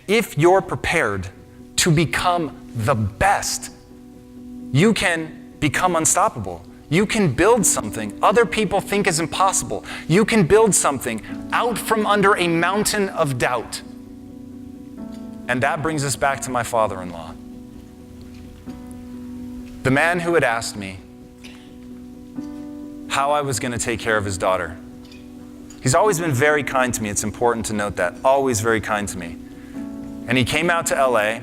if you're prepared to become the best, you can become unstoppable. You can build something other people think is impossible. You can build something out from under a mountain of doubt. And that brings us back to my father-in-law. The man who had asked me how I was going to take care of his daughter. He's always been very kind to me. It's important to note that. Always very kind to me. And he came out to LA,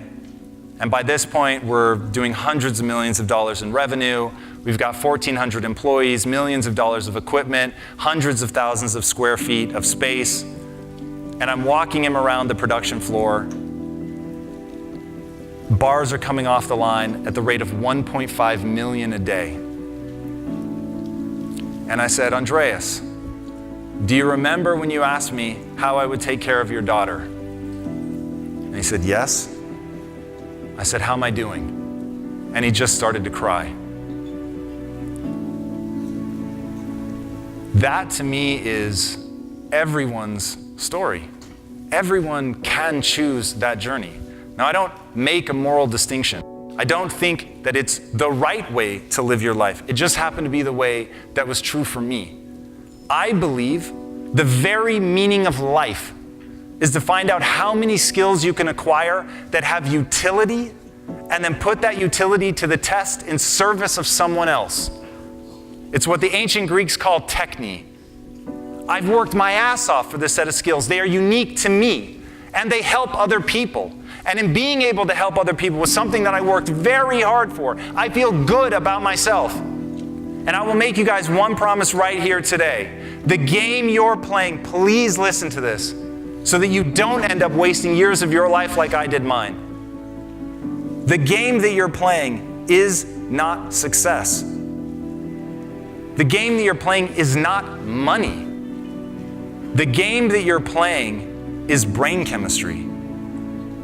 and by this point, we're doing hundreds of millions of dollars in revenue. We've got 1,400 employees, millions of dollars of equipment, hundreds of thousands of square feet of space. And I'm walking him around the production floor. Bars are coming off the line at the rate of 1.5 million a day. And I said, Andreas, do you remember when you asked me how I would take care of your daughter? And he said, yes. I said, how am I doing? And he just started to cry. That to me is everyone's story. Everyone can choose that journey. Now, I don't make a moral distinction. I don't think that it's the right way to live your life. It just happened to be the way that was true for me. I believe the very meaning of life is to find out how many skills you can acquire that have utility and then put that utility to the test in service of someone else. It's what the ancient Greeks called techne. I've worked my ass off for this set of skills. They are unique to me, and they help other people. And in being able to help other people was something that I worked very hard for. I feel good about myself. And I will make you guys one promise right here today. The game you're playing, please listen to this, so that you don't end up wasting years of your life like I did mine. The game that you're playing is not success. The game that you're playing is not money. The game that you're playing is brain chemistry.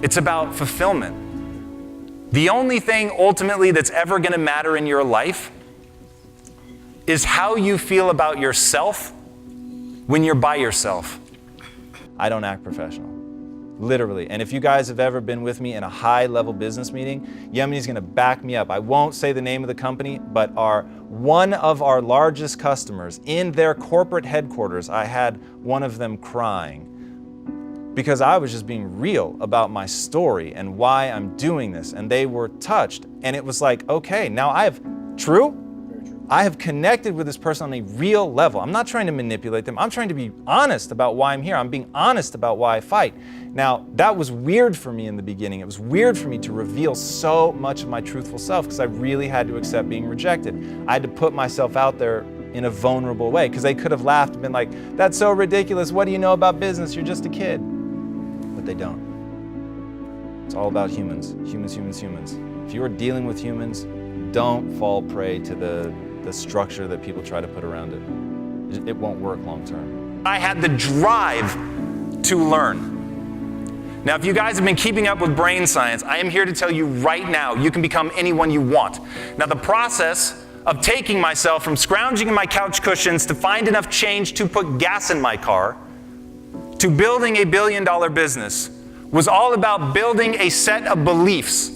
It's about fulfillment. The only thing ultimately that's ever going to matter in your life is how you feel about yourself when you're by yourself. I don't act professional, literally. And if you guys have ever been with me in a high-level business meeting, Yemeni's going to back me up. I won't say the name of the company, but one of our largest customers in their corporate headquarters, I had one of them crying because I was just being real about my story and why I'm doing this. And they were touched. And it was like, okay, now I have connected with this person on a real level. I'm not trying to manipulate them. I'm trying to be honest about why I'm here. I'm being honest about why I fight. Now, that was weird for me in the beginning. It was weird for me to reveal so much of my truthful self because I really had to accept being rejected. I had to put myself out there in a vulnerable way because they could have laughed and been like, that's so ridiculous. What do you know about business? You're just a kid. But they don't. It's all about humans. Humans, humans, humans. If you are dealing with humans, don't fall prey to the structure that people try to put around it. It won't work long term. I had the drive to learn. Now, if you guys have been keeping up with brain science, I am here to tell you right now, you can become anyone you want. Now, the process of taking myself from scrounging in my couch cushions to find enough change to put gas in my car, to building a billion-dollar business, was all about building a set of beliefs.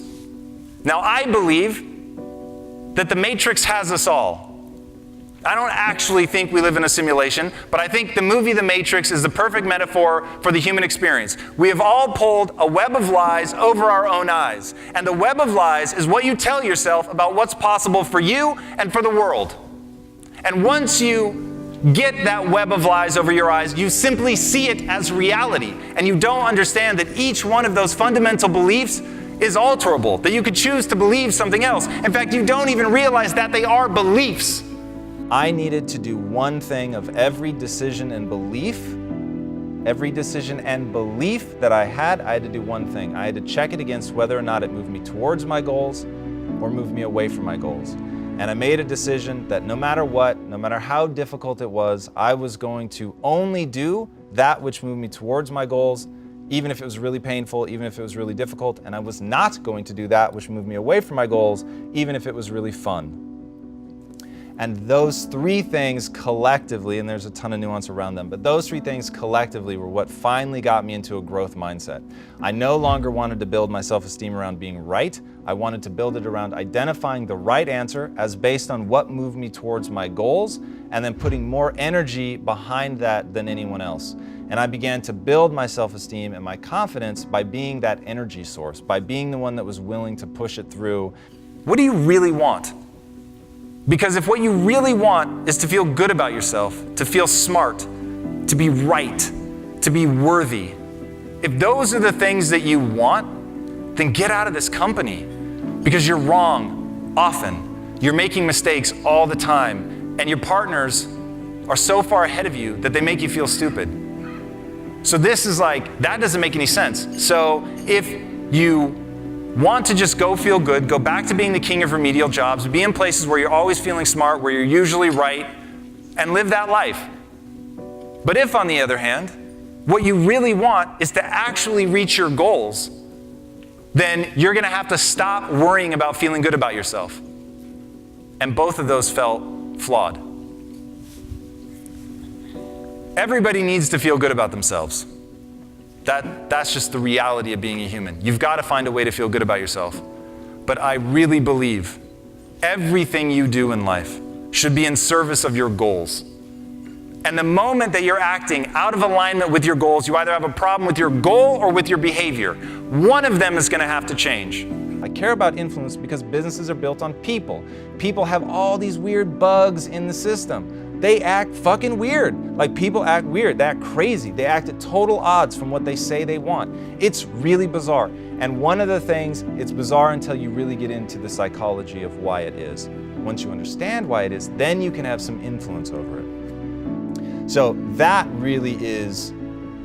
Now, I believe that the Matrix has us all. I don't actually think we live in a simulation, but I think the movie The Matrix is the perfect metaphor for the human experience. We have all pulled a web of lies over our own eyes. And the web of lies is what you tell yourself about what's possible for you and for the world. And once you get that web of lies over your eyes, you simply see it as reality. And you don't understand that each one of those fundamental beliefs is alterable, that you could choose to believe something else. In fact, you don't even realize that they are beliefs. I needed to do one thing of every decision and belief that I had to do one thing. I had to check it against whether or not it moved me towards my goals or moved me away from my goals. And I made a decision that no matter what, no matter how difficult it was, I was going to only do that which moved me towards my goals, even if it was really painful, even if it was really difficult, and I was not going to do that which moved me away from my goals, even if it was really fun. And those three things collectively, and there's a ton of nuance around them, but those three things collectively were what finally got me into a growth mindset. I no longer wanted to build my self-esteem around being right. I wanted to build it around identifying the right answer as based on what moved me towards my goals, and then putting more energy behind that than anyone else. And I began to build my self-esteem and my confidence by being that energy source, by being the one that was willing to push it through. What do you really want? Because if what you really want is to feel good about yourself, to feel smart, to be right, to be worthy, if those are the things that you want, then get out of this company, because you're wrong often. You're making mistakes all the time, and your partners are so far ahead of you that they make you feel stupid. So this is like, that doesn't make any sense. So if you want to just go feel good, go back to being the king of remedial jobs, be in places where you're always feeling smart, where you're usually right, and live that life. But if, on the other hand, what you really want is to actually reach your goals, then you're going to have to stop worrying about feeling good about yourself. And both of those felt flawed. Everybody needs to feel good about themselves. That's just the reality of being a human. You've got to find a way to feel good about yourself. But I really believe everything you do in life should be in service of your goals. And the moment that you're acting out of alignment with your goals, you either have a problem with your goal or with your behavior. One of them is going to have to change. I care about influence because businesses are built on people. People have all these weird bugs in the system. They act fucking weird. Like, people act weird, they act crazy, they act at total odds from what they say they want. It's really bizarre. And one of the things, it's bizarre until you really get into the psychology of why it is. Once you understand why it is, then you can have some influence over it. So that really is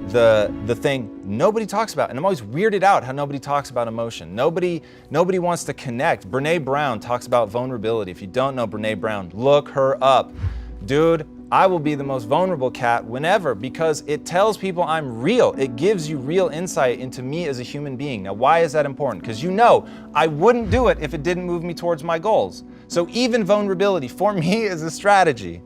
the thing nobody talks about. And I'm always weirded out how nobody talks about emotion. Nobody wants to connect. Brene Brown talks about vulnerability. If you don't know Brene Brown, look her up. Dude, I will be the most vulnerable cat whenever, because it tells people I'm real. It gives you real insight into me as a human being. Now, why is that important? Because you know I wouldn't do it if it didn't move me towards my goals. So even vulnerability for me is a strategy.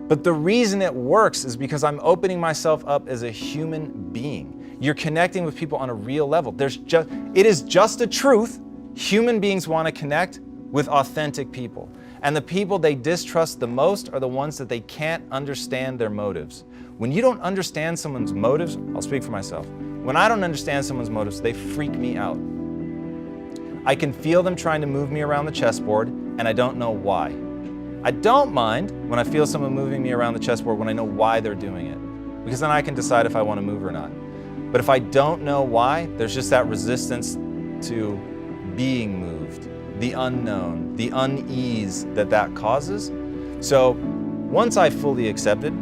But the reason it works is because I'm opening myself up as a human being. You're connecting with people on a real level. It is just a truth. Human beings want to connect with authentic people. And the people they distrust the most are the ones that they can't understand their motives. When you don't understand someone's motives, I'll speak for myself. When I don't understand someone's motives, they freak me out. I can feel them trying to move me around the chessboard, and I don't know why. I don't mind when I feel someone moving me around the chessboard when I know why they're doing it, because then I can decide if I want to move or not. But if I don't know why, there's just that resistance to being moved. The unknown, the unease that causes. So once I fully accepted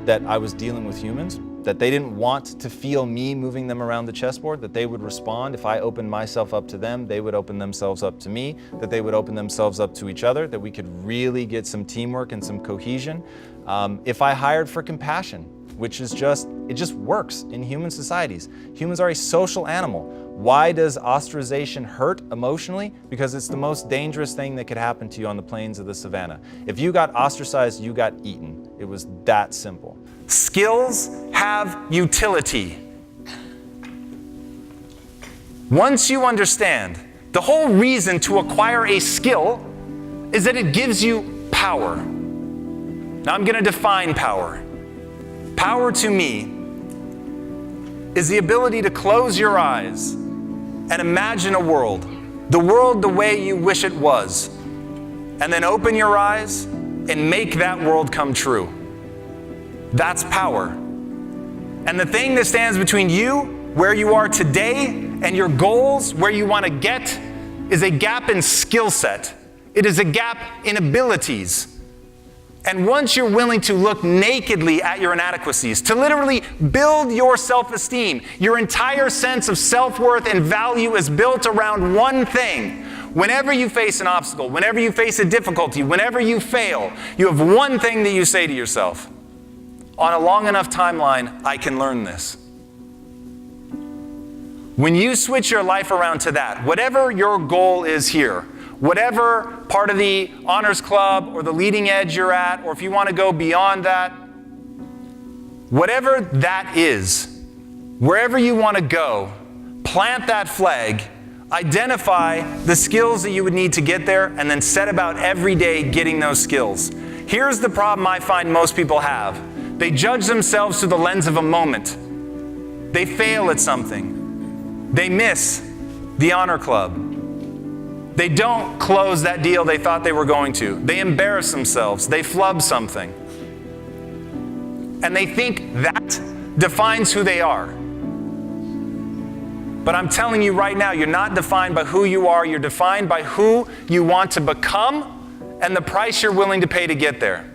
that I was dealing with humans, that they didn't want to feel me moving them around the chessboard, that they would respond if I opened myself up to them, they would open themselves up to me, that they would open themselves up to each other, that we could really get some teamwork and some cohesion. If I hired for compassion, which is it just works in human societies. Humans are a social animal. Why does ostracization hurt emotionally? Because it's the most dangerous thing that could happen to you on the plains of the savannah. If you got ostracized, you got eaten. It was that simple. Skills have utility. Once you understand, the whole reason to acquire a skill is that it gives you power. Now I'm going to define power. Power to me is the ability to close your eyes and imagine a world, the world the way you wish it was, and then open your eyes and make that world come true. That's power. And the thing that stands between you, where you are today, and your goals, where you want to get, is a gap in skill set. It is a gap in abilities. And once you're willing to look nakedly at your inadequacies, to literally build your self-esteem, your entire sense of self-worth and value is built around one thing. Whenever you face an obstacle, whenever you face a difficulty, whenever you fail, you have one thing that you say to yourself. On a long enough timeline, I can learn this. When you switch your life around to that, whatever your goal is here, Whatever part of the honors club or the leading edge you're at, or if you want to go beyond that, whatever that is, wherever you want to go, plant that flag, identify the skills that you would need to get there, and then set about every day getting those skills. Here's the problem I find most people have. They judge themselves through the lens of a moment. They fail at something. They miss the honor club. They don't close that deal they thought they were going to. They embarrass themselves. They flub something. And they think that defines who they are. But I'm telling you right now, you're not defined by who you are. You're defined by who you want to become and the price you're willing to pay to get there.